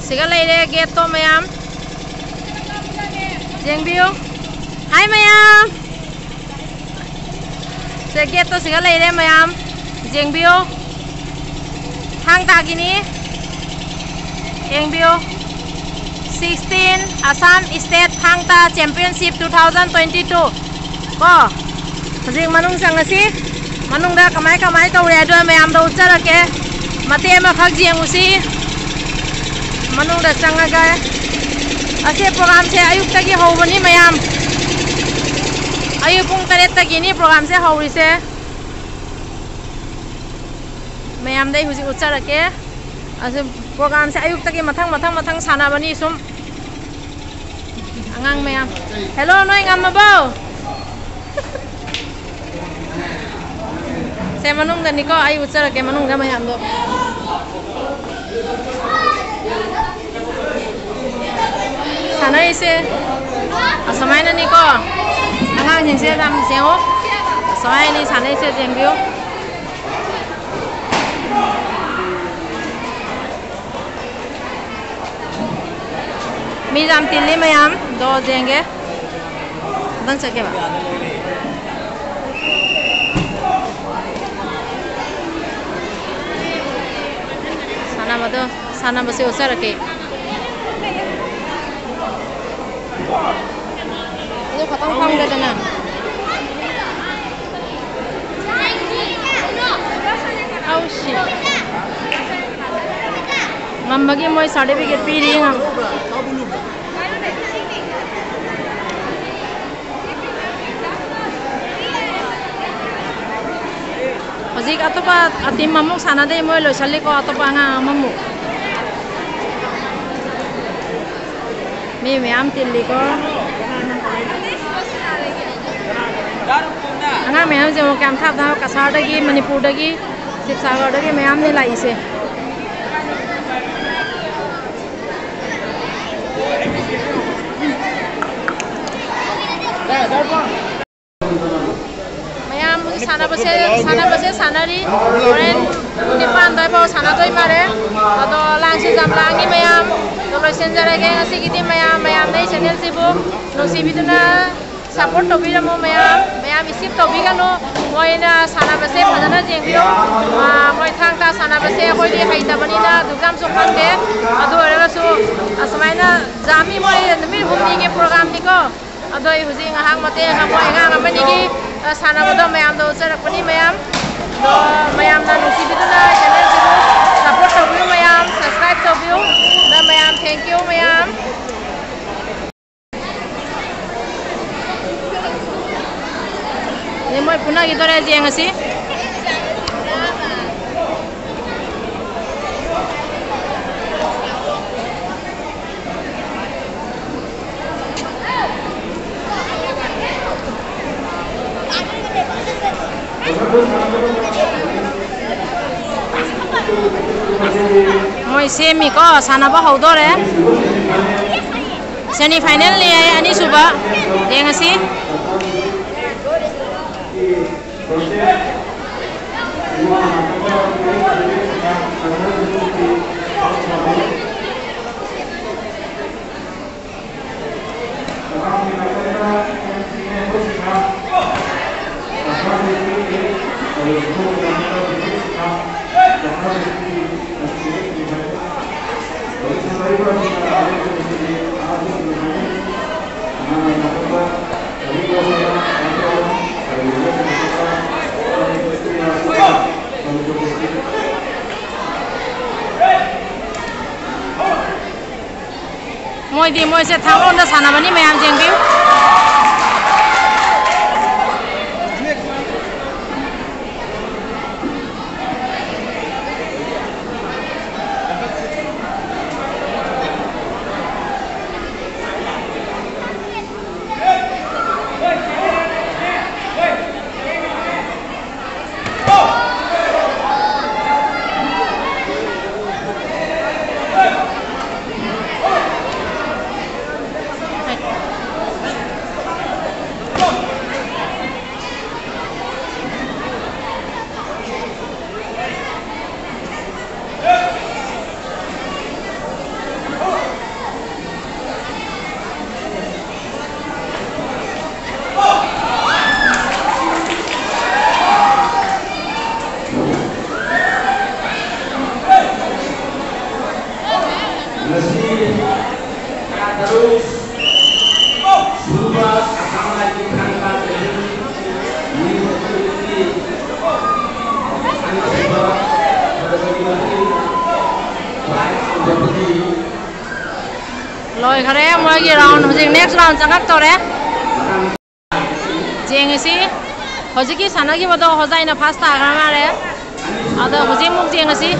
सिगा लेरे गेट तो ma'am जेंबियो hi ma'am से गेट तो सिगा लेरे मैम जेंबियो थांग तागिनी एंबियो 16 आसाम स्टेट थांगता चैंपियनशिप 2022 को हजिक मनुंग संगसी मनुंग दा कमाई कमाई तौरे दो मैम दो उच्चरके मते मा खक जेंगुसी मनुंग दा संगगा असे प्रोग्राम से अयुक्त तक होबनी मैम अयु पुंग 8 तक प्रोग्राम से होरिसे मैम दे हुजी उच्चरके असे प्रोग्राम से अयुक्त तक मथंग सानाबनी सुम अंगांग मैम हेलो नोय ngamabo से मनुंग दा निको अयु उच्चरके मनुंग दा मैम दो सानाय से असमायना निको अंगांग जिंसे दाम सेओ असमायनी सानाय से जेंबियो मिजाम तिल्ली मैम दो जेंगे दंग सके बा साना बसे उसा रखे ये खत्म काम कर देना आओ शिट मम्मा की मोई सर्टिफिकेट पी रही हम हजिक अतोपा अतिम ममुक सानादे मोय लसली को अतोपा nga ममुक मी मैम तिल्ली को अंगा मैम जो काम था कसार दगी मणिपुर दगी शिवसागर दगी मैम ने लाई से मैम साना बसे सानारी ओरेन निपान दय पाव साना दय मारे अदो लांगसि जामलांगी मैम तो लसेन जरागे असि गिदि मैम नै चैनल सिबो नसि बिदुना सपोर्ट तबिरमो मैम इसिप तबिगानो मोयना साना बसे फजना जेंबियो मोय थांता साना बसे होयदि हाइताबनिना दुगाम सफांगे अदो अरगासु असमायना जामी मोय नमिर हुमनी के प्रोग्राम निको अदो हुजिंग हांग मते मोय हांग अमनिगी साना बदो मैम दो चरकपनि मैम दो मैम ना नसि बिदुना चैनल सिबो सपोर्ट तबियो मैम सब्सक्राइब तबियो दा मैम थैंक यू मैम ये मैं पुनः इधर है जेंगसी मैं सेमी को सानाबा हौदोरे सेमीफाइनल ले अनि सुबा जेंगसी मोय से थांगोंदा सानाबनी ma'am जेंबियो Lôi khá đấy, mỗi cái round, hồi next round chẳng khác tàu đấy. Riêng gì? Hồi cái sản cái bắt đầu hồi dậy là pasta cái mà đấy. À đó hồi mục riêng gì?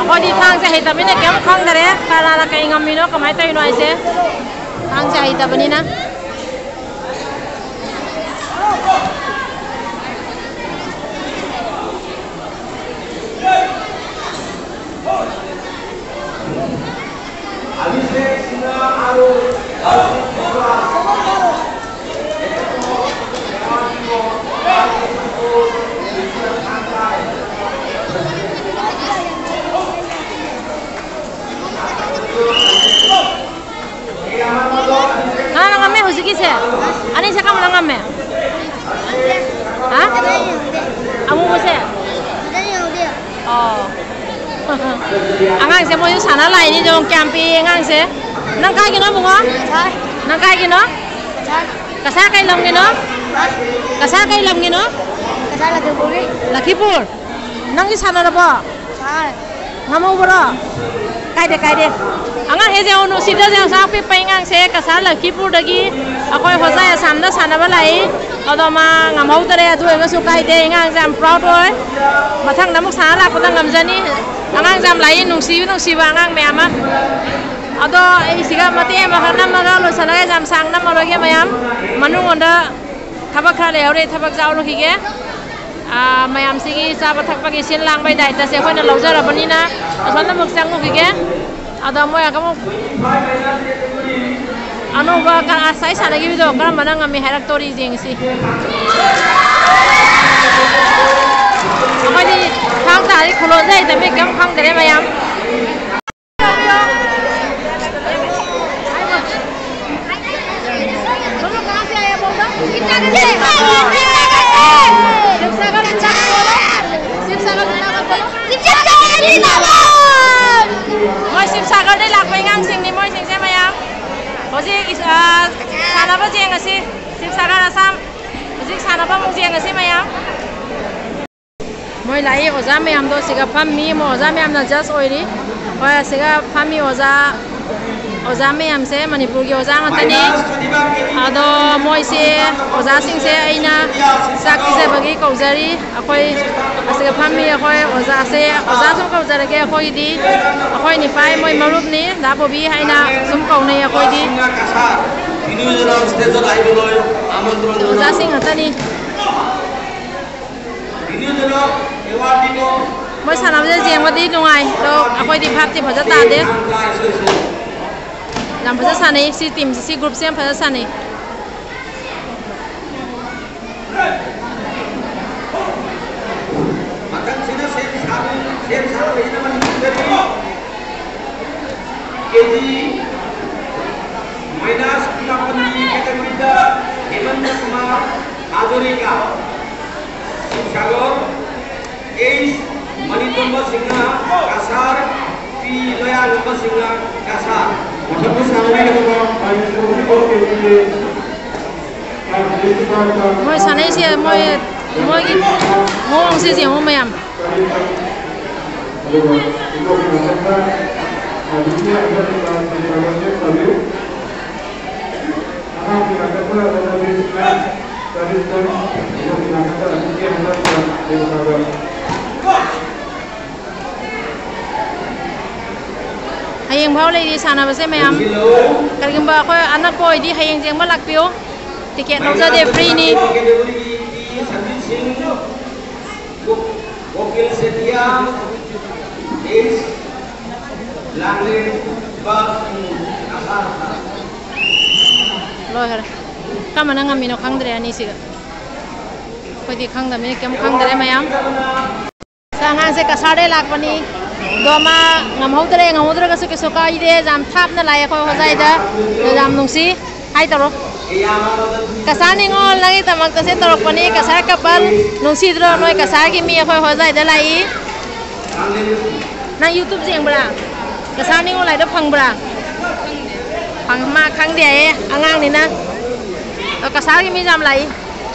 Ako di thang sa hita bini kem khang dare kala la kai ngam mino kamai tai noi se thang sa hita bani na Sige ano siya ka mo lang ame? Ha? Amo mo siya? Oh. Angang siya mo yung sana lai ni yung camping angang siya. Nang kaya gino mo ko? Nang kaya gino? Kasa kay lam gino? Kasa kay lam gino? Kasa Lakipur. Nang yung sana na ba? Ngamo ba? Kaya de. Angang heze onu sida jang sa pe paingang se kasar Lakipur dagi akoi hojai samna sanaba lai adoma ngamau tare adu enga su kai de engang jam proud boy mathang namuk sa la patang ngamjani angang jam lai nungsi ba angang me ama ado ei siga mate ma hanam ma lo sanaga jam sang nam lo ge mayam manung onda thabak kha le hore thabak jaw lo hige mayam sigi sa bathak pagi sin lang bai dai ta se khoi na lo jara bani na asan namuk sang lo hige ada mo ya kamu anu ba kan asai sana gitu kan mana ngami herak tori jeng si apa di thang tadi kulo jai tapi kam khang dere mayam Sagar de lak pengang sing ni moi sing se mayam hoji sana ba jeng asi sip sagar asam hoji sana ba mung jeng asi mayam moi lai oza mayam do siga phammi mo oza mayam na just oiri hoya siga phammi oza mayam se manipur gi oza ngatani ado moi se oza sing se aina sakti se bagi kaujari akoi asiga phammi akoi oza sum kaujara ge akoi di akoi ni pai moi marup ni da bobi haina sum kau nei akoi di oza sing ngatani moi sanam je jeng wadi nungai lo akoi di phap ti bhaja ta de làm phải rất xa này, si tìm si group xem phải rất xa này. Kasar. moi sanai se moi gi mong se je mo mayam hayeng phau lei di sana ba se mayam karigamba khoi anak boy di hayeng jeng ba lakpio ticket no ja de free ni wakil setia is langle ba asar lo her kamana ngam mino khang dre ani si khoi di khang da me kem khang dre mayam sangang se kasare lak pani doma ngam hodre ka su ke soka ide jam thap na lai khoi hojai da jam nungsi hai taro kasani ngol lagi tamak ta se torok pani kasar kapal nungsi dro noi kasar gi mi khoi hojai da lai na youtube jeng bra kasani ngol lai da phang bra phang ma khang de angang ni na kasar gi mi jam lai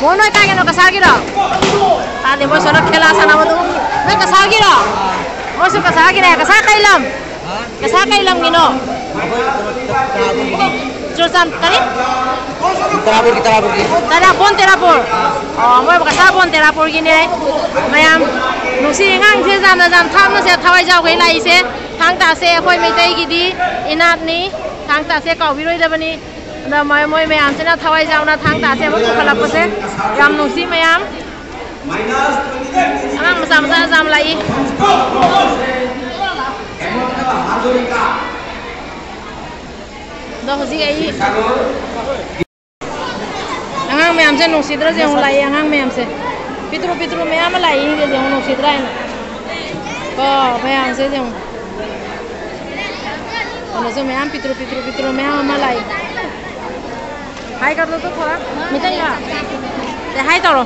mo noi ka no kasar gi ro ta de mo sona khela sana ma tu na kasar gi ro mo su kasar gi ne kasar kai lam gi no Jurusan tadi? Terapur. Oh, mau kasar terapur gini, mayam. Nusi ngang se jam tham na se thawai jau kai lai se, thang ta se khoi mai tai gidi, inat ni, thang ta se kau biroi da bani. Da mai mayam se na thawai jau na thang ta se mo khalak se, jam nusi mayam. Angang masa jam lai. Dah hoji ai angang mayam se nung sidra je hong lai angang mayam se pitru mayam lai je hong nung sidra na ko mayam se je ono se mayam pitru mayam lai hai kar lo to thora mitai ya te hai toro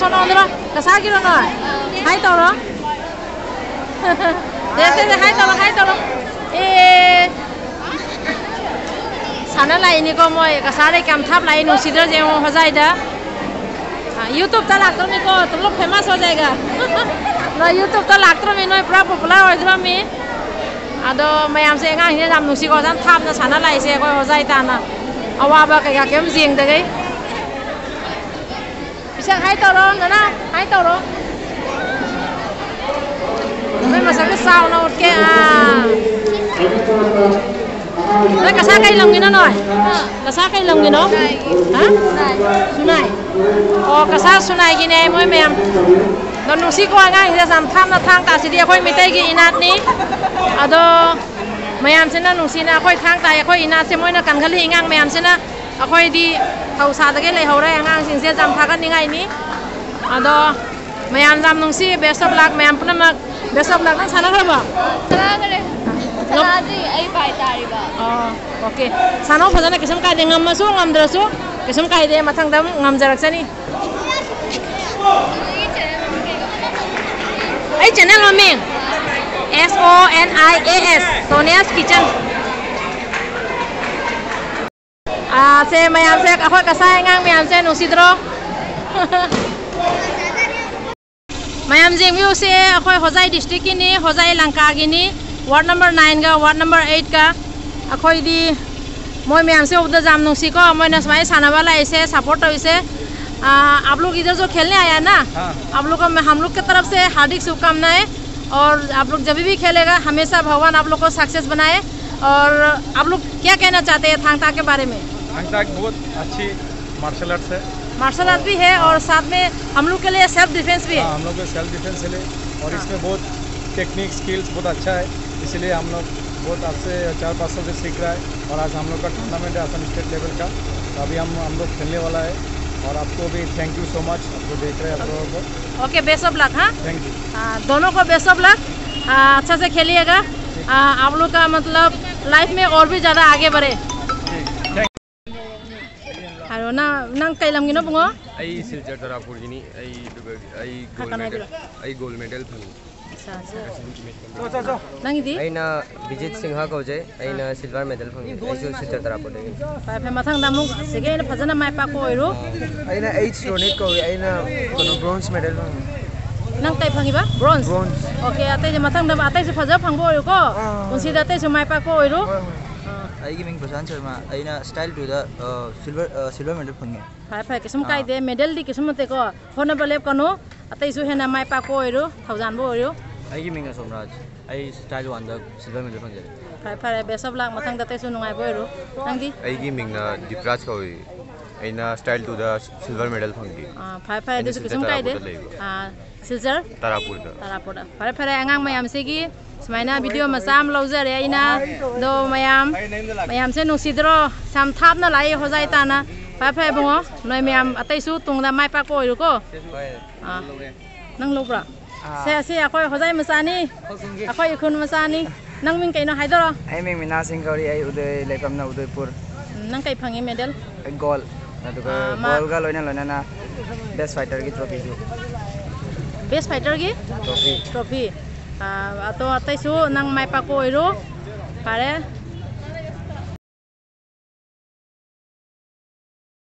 sono ondra kasa ki ro na hai toro de hai toro sana lai ni ko moi kasare kam thap lai nu sidra je hojai da youtube ta lak mi ko तुम लोग famous हो जाएगा ना youtube ta lak mi noi pura popular ho jwa mi ado mayam se ngang ni jam nu si ko jan thap na sana lai se ko hojai ta na awa ba ka kem jing da gai bisa hai toro na hai toro mai masa ke sao na ut ke Nói cả sao cây lồng gì nó nói? Cả sao cây lồng gì nó? Hả? Sunai. Cả sao sunai gini em ơi mềm. Nó nung si qua ngay ra làm tham na thang ta si dia khoi mitai gi inat ni. Ado mayam se na nung si na khoi thang ta khoi inat se moi na kan khali ngang mayam se na khoi di thau sa da ke le ho ra ngang sing se jam thakan ni ngai ni. Ado mayam jam nung si best of luck mayam puna mak best of luck na sana kha ba. Sana kare. Saradi ai pai tari ba. Okay. Sana phajana kisam kai de ngam ma su ngam dra su kisam kai de mathang dam ngam jarak sani. Ai channel ma ming SONIAS Sonia's Kitchen. Se mayam se akhoi kasai ngang mayam se nu sidro. Mayam jeng view se akhoi Hojai district ni Hojai Langka gini ward number 9 का ward number 8 का अखोई दी मोय में हमसे उधर जाम नुसी को मोय नसमाई साना वाला ऐसे सपोर्ट हो इसे आप लोग इधर जो खेलने आया ना आप लोग को हम लोग की तरफ से हार्दिक शुभकामनाएं और आप लोग जब भी खेलेगा हमेशा भगवान आप लोग को सक्सेस बनाए और आप लोग क्या कहना चाहते हैं थांग ताक के बारे में? थांग ताक बहुत अच्छी मार्शल आर्ट्स है। मार्शल आर्ट भी है और साथ में हम लोग के लिए सेल्फ डिफेंस भी है। हम लोग को सेल्फ डिफेंस है और इसमें बहुत टेक्निक स्किल्स बहुत अच्छा है, इसलिए हम लोग बहुत आपसे 4-5 साल से सीख रहा है और आज हम लोग का टूर्नामेंट है असम स्टेट लेवल का, तो अभी हम लोग खेलने वाला है और आपको भी थैंक यू सो मच, आपको देख रहे हैं आप लोगों को। Okay, best of luck. हाँ, थैंक यू दोनों को बेस्ट ऑफ लक, अच्छा से खेलिएगा, आप लोग का मतलब लाइफ में और भी ज़्यादा आगे बढ़े। Halo nang kay lam gino bungo? Ay siljar tarapur gini ay gold medal ꯅꯪꯒꯤꯗꯤ ꯑꯩꯅ ꯕꯤꯖꯤꯠ ꯁꯤꯡꯍ ꯀꯧꯖꯩ ꯑꯩꯅ ꯁꯤꯜꯚꯔ ꯃꯦꯗꯜ ꯐꯪꯉꯤ ꯑꯩꯁꯨ ꯁꯤꯜꯆꯔ ꯇꯔꯥꯄꯨꯔꯗꯒꯤ ꯐꯔꯦ ꯐꯔꯦ ꯃꯊꯪꯗ ꯑꯃꯨꯛ ꯁꯤꯒꯩꯅ ꯐꯖꯅ ꯃꯥꯏ ꯄꯥꯛꯄ ꯑꯣꯏꯔꯣ ꯑꯩꯅ H ꯔꯣꯅꯤꯠ ꯀꯧꯏ ꯑꯩꯅ ꯕ꯭ꯔꯣꯟꯖ ꯃꯦꯗꯜ ꯐꯪꯉꯤ ꯅꯪ ꯀꯩ ꯐꯪꯉꯤꯕ ꯕ꯭ꯔꯣꯟꯖ ꯑꯣꯀꯦ ꯑꯇꯩꯁꯨ ꯃꯊꯪꯗ ꯑꯇꯩꯁꯨ ꯐꯖ ꯐꯪꯕ ꯑꯣꯏꯔꯣꯀꯣ ꯄꯨꯟꯁꯤꯗ ꯑꯇꯩꯁꯨ ꯃꯥꯏ ꯄꯥꯛꯄ ꯑꯣꯏꯔꯣ ꯑꯩꯒꯤ ꯃꯤꯡ ꯄ꯭ꯔꯁꯥꯟ ꯁꯔꯃ ꯑꯩꯅ ꯁ꯭ꯇꯥꯏꯜ 2ꯗ ꯁꯤꯜꯚꯔ ꯃꯦꯗꯜ ꯐꯪꯉꯦ ꯐꯔꯦ ꯐꯔꯦ ꯀꯩꯁꯨꯝ ꯀꯥꯏꯗꯦ ꯃꯦꯗꯜꯗꯤ ꯀꯩꯁꯨꯝ ꯅꯠꯇꯦꯀꯣ ꯍꯣꯠꯅꯕ ꯂꯦꯞꯀꯅꯨ ꯑꯇꯩꯁꯨ ꯍꯦꯟꯅ ꯃꯥꯏ ꯄꯥꯛꯄ ꯑꯣꯏꯔꯣ ꯊꯧꯖꯥꯟꯕ ꯑꯣꯏꯔꯣ ꯑꯩꯒꯤ ꯃꯤꯡ ꯁꯣꯝꯔꯥꯖ ꯑꯩ ꯁ꯭ꯇꯥꯏꯜ 1ꯗ ꯁꯤꯜꯚꯔ ꯃꯦꯗꯜ ꯐꯪꯖꯔꯦ ꯐꯔꯦ ꯐꯔꯦ ꯕꯦꯁ ꯑꯣꯐ ꯂꯥꯛ ꯃꯊꯪꯗ ꯑꯇꯩꯁꯨ ꯅꯨꯡꯉꯥꯏꯕ ꯑꯣꯏꯔꯣ ꯅꯪꯗꯤ ꯑꯩꯒꯤ ꯃꯤꯡꯅ ꯗꯤꯞꯔꯥꯖ ꯀꯧꯏ ꯑꯩꯅ ꯁ꯭ꯇꯥꯏꯜ 2ꯗ ꯁꯤꯜꯚꯔ ꯃꯦꯗꯜ ꯐꯪꯈꯤ ꯐꯔꯦ ꯐꯔꯦ ꯑꯗꯨꯁꯨ ꯀꯩꯁꯨꯝ ꯀꯥꯏꯗꯦ ꯁꯤꯜꯆꯔ ꯇꯔꯥꯄꯨꯔꯗ ꯐꯔꯦ ꯐꯔꯦ ꯑꯉꯥꯡ ꯃꯌꯥꯝꯁꯤꯒꯤ ꯁꯨꯃꯥꯏꯅ ꯚꯤꯗꯤꯑꯣ ꯃꯆꯥ ꯑꯃ ꯂꯧꯖꯔꯦ ꯑꯩꯅ ꯑꯗꯣ ꯃꯌꯥꯝꯁꯦ ꯅꯨꯡꯁꯤꯗ꯭ꯔꯣ ꯌꯥꯝ ꯊꯥꯞꯅ ꯂꯥꯛꯏ ꯍꯣꯖꯥꯏ ꯇꯥꯅ ꯐꯔꯦ ꯐꯔꯦ ꯏꯕꯨꯡꯉꯣ ꯅꯣꯏ ꯃꯌꯥꯝ ꯑꯇꯩꯁꯨ ꯇꯨꯡꯗ ꯃꯥꯏ ꯄꯥꯛꯄ ꯑꯣꯏꯔꯣꯀꯣ ꯅꯪ ꯂꯧꯕ꯭ꯔꯥ ꯁꯦ ꯑꯁꯤ ꯑꯩꯈꯣꯏ ꯍꯣꯖꯥꯏ ꯃꯆꯥꯅꯤ ꯑꯩꯈꯣꯏ ꯏꯈꯨꯜ ꯃꯆꯥꯅꯤ ꯅꯪ ꯃꯤꯡ ꯀꯩꯅꯣ ꯍꯥꯏꯗꯣꯔꯣ ꯑꯩ ꯃꯤꯡ ꯃꯤꯅꯥ ꯁꯤꯡ ꯀꯧꯔꯤ ꯑꯩ ꯂꯩꯐꯝꯅ ꯎꯗयꯄꯨꯔ ꯅꯪ ꯀꯩ ꯐꯪꯉꯤ ꯃꯦꯗꯜ ꯒꯣꯜ ꯑꯗꯨꯒ ꯒꯣꯜꯒ ꯂꯣꯏꯅꯅ ꯕꯦꯁ ꯐꯥꯏꯇꯔꯒꯤ ꯇ꯭ꯔꯣꯐꯤꯁꯨ ꯕꯦꯁ ꯐꯥꯏꯇꯔꯒꯤ ꯇ꯭ꯔꯣꯐꯤ ꯑꯇꯩꯁꯨ ꯅꯪ ꯃꯥꯏ ꯄꯥꯛꯄ ꯑꯣꯏꯔꯣ ꯐꯔꯦ